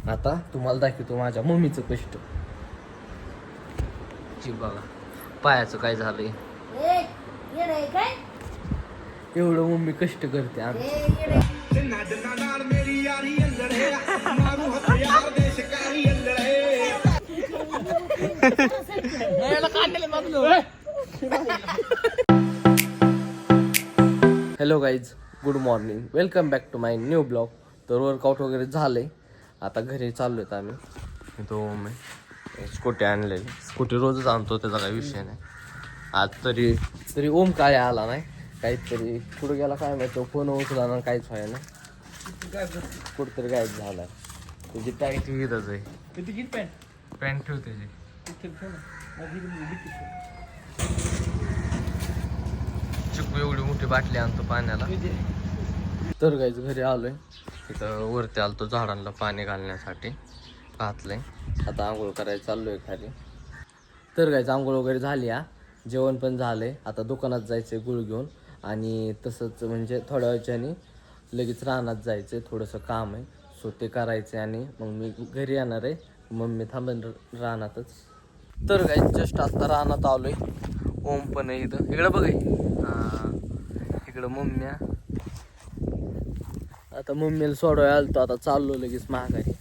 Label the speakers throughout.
Speaker 1: आता तुम्हाला दाखवतो माझ्या मम्मीचं कष्ट. जी बघा पायाचं काय झालंय. एवढं मम्मी कष्ट करते आमची. Hello guys, good morning, welcome back to my new blog. तर वर्कआउट वगैरे झालंय, आता घरी चाललो आहेत आम्ही. तो मी स्कूटी आणलेली, स्कूटी रोजच आणतो, त्याचा काही विषय नाही. आज तरी ओम काय आला नाही, काहीतरी पुढे गेला काय माहिती, फोन उचला ना, काहीच व्हाय ना, कुठतरी गायब झाला. तुझी टाईट इथंच आहे. पॅन्ट ठेव त्याची. चिकू एवढी मोठी बाटली आणतो पाण्याला. तर गाईज घरी आलोय, तिथं वरती आलतो झाडांना पाणी घालण्यासाठी, घातलंय. आता आंघोळ करायला चाललोय खाली. तर गाईज आंघोळ वगैरे झाली, जेवण पण झालंय. आता दुकानात जायचंय गुळ घेऊन, आणि तसंच म्हणजे थोड्या वेळाने लगेच रानात जायचंय, थोडंसं काम आहे, सो ते करायचं आणि मग मी घरी येणार आहे. मम्मी थांबेन रानातच. तर गाईज जस्ट आता रानात आलोय. ओम पण आहे इथं, इकडं बघ. हां, इकडं मम्मी. आता मम्मीला सोडवायला आलतो, आता चाललो लगेच माघारी.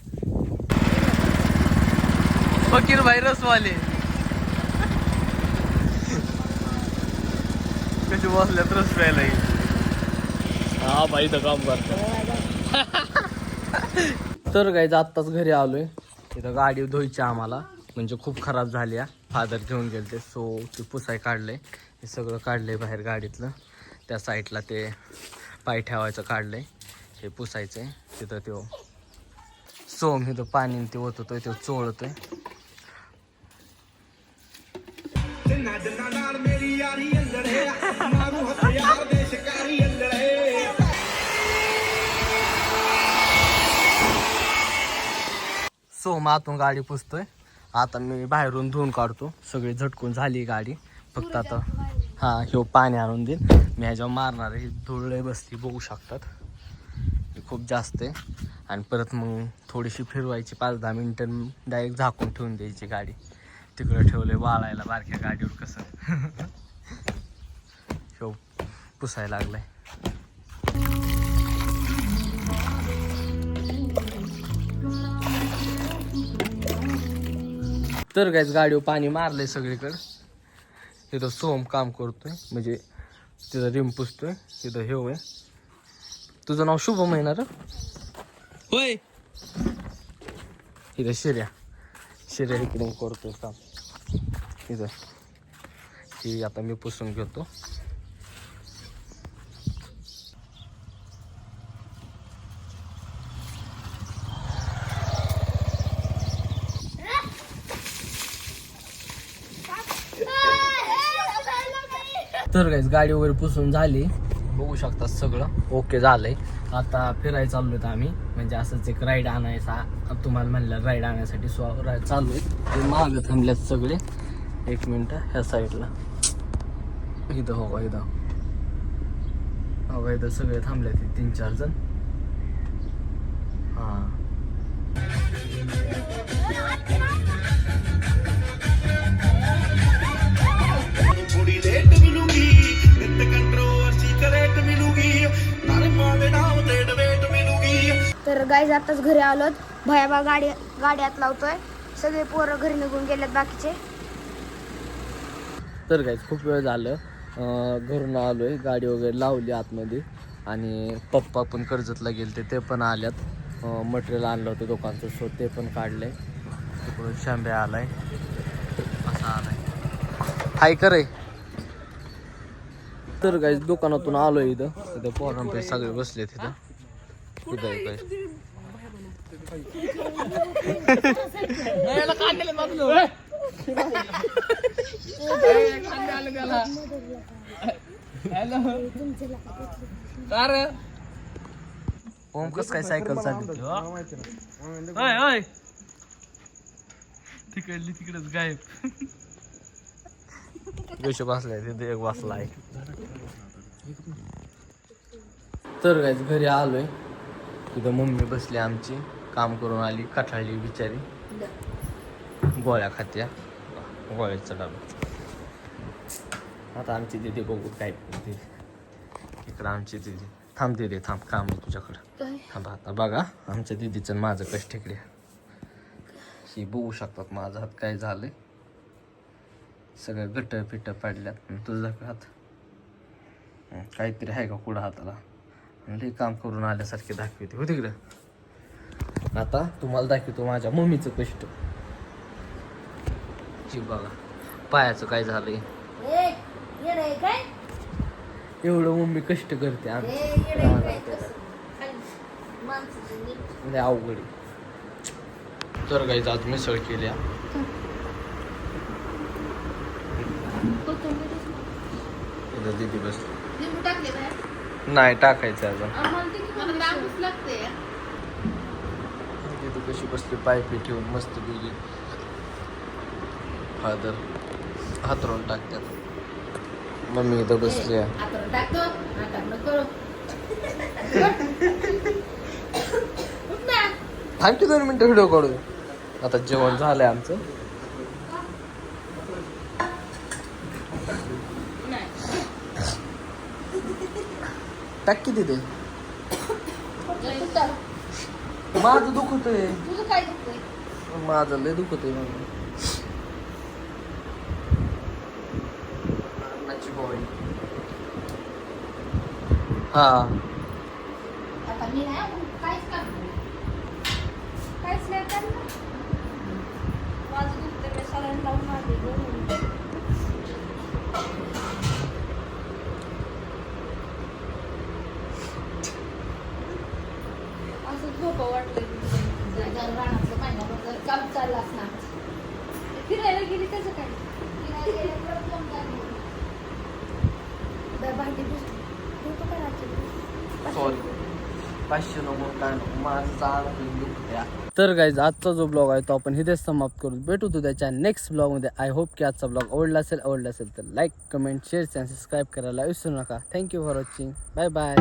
Speaker 1: फकीर भाई रसवाले कशी बसल्यात रस प्यायला. हा भाई तर काम करतो. तर गाईज आत्ताच घरी आलोय. इथं गाडी धुवायची आम्हाला, म्हणजे खूप खराब झाली. फादर घेऊन गेलते, सो ते पुसाय काढलंय. हे सगळं काढलंय बाहेर गाडीतलं. त्या साईडला ते पाय ठेवायचं काढलंय, हे पुसायचंय. तिथं तो सोम इथं पाणी ते ओततोय, तो चोळतोय. सोम आतून गाडी पुसतोय. आता मी बाहेरून धुवून काढतो. सगळी झटकून झाली गाडी, फक्त आता हा ह्यो पाणी आणून देईन मी, ह्याच्यावर मारणार आहे. धूळ लय बसली, बघू शकतात, खूप जास्त आहे. आणि परत मग थोडीशी फिरवायची 5-10 मिनिटं, डायरेक्ट झाकून ठेवून द्यायची गाडी. तिकडं ठेवले वाळायला बारक्या गाडीवर. कसं ह्यो पुसायला लागलाय. तर काहीच गाडीवर पाणी मारलंय सगळीकडं. तिथं सोम काम करतोय, म्हणजे तिथं रिम पुसतोय. तिथं हे होय, तुझं नाव शुभम आहे ना रे? होय. इथं शिर्या इकडून करतोय काम. इथं ही आता मी पुसून घेतो. तर गाईज गाडी वगैरे पुसून झाली, बघू शकता सगळं ओके झालंय. आता फिरायला चाललोय आम्ही, म्हणजे असंच एक राईड आणायचा. तुम्हाला म्हणलं राईड आणण्यासाठी चाललोय. ते मागं थांबल्यात सगळे. 1 मिनिट, ह्या साईडला इथं हो, इथं सगळे थांबल्यात 3-4 जण. हां,
Speaker 2: तर गाईज आताच घरी आलोत. भयाबा गाड्यात लावतोय. सगळे पोरं घरी निघून गेलेत बाकीचे.
Speaker 1: तर गाईज खूप वेळ झालं, घरून आलोय, गाडी वगैरे लावली आतमध्ये. आणि पप्पा पण कर्जतला गेलते, ते पण आल्यात. मटेरियल आणलं होतं दुकानचं, सो ते पण काढलंय. तिकडून शांबे आलाय, असा आलाय, हाय करे. तर गाईज दुकानातून आलोय. इथं पोरांपैकी सगळे बसले तिथं. ओम कस काय सायकल चालली तिकडेच गायब. गोष्ट बसलाय तिथे, एक बसला आहे. तर गाईज घरी आलोय. तिथं मम्मी बसली आमची काम करून आली कठाळली बिचारी. गोळ्या खात्या गोळ्याचा डबा. आता आमची दिदी बघू काय करते. इकडं आमची दिदी थांब दिदी थांब काम आहे तुझ्याकडं. थांब आता बघा आमच्या दिदीचं आणि माझं कष्ट इकडे. ही बघू शकतात माझा हात काय झालंय. सगळं गट पिट पडल्यात. तुझा हात काहीतरी आहे का कुठं हाताला. लई काम करून आल्यासारखे दाखवते हो तिकडं. आता तुम्हाला दाखवतो माझ्या मम्मीचं कष्ट. जी बघा पायाचं काय झालंय. एवढं मम्मी कष्ट करते लय अवघड. तर गाईज आज मिसळ केल्या. दीदी बसली नाही टाकायचं अजून. दीदी कशी बसली पायपी ठेवून मस्त गेली. फादर हातरून टाकतात. मम्मी इथं बसली आहे. थांब की 2 मिनिटं व्हिडिओ काढू. आता जेवण झालंय आमचं. टाक की तिथे. माझं दुखतंय. माझं लय दुखतंय. हा
Speaker 2: आता मी नाही काहीच काम काहीच नाही करणार. माझं दुखतं मी सलाईन लावून आली. असं झोपा वाटलं. रानातलं महिन्याबद्दल काम चाललं असणार. फिरायला गेली त्याचं काय. फिरायला गेलं भांडी
Speaker 1: सॉरी 500 नको कारण माझं दुखत्या. तर गाईज आजचा जो ब्लॉग आहे तो आपण इथेच समाप्त करू. भेटू तो त्याच्या नेक्स्ट ब्लॉगमध्ये. आय होप की आजचा ब्लॉग आवडला असेल तर लाईक कमेंट शेअर आणि सबस्क्राईब करायला विसरू नका. Thank you for watching. Bye bye.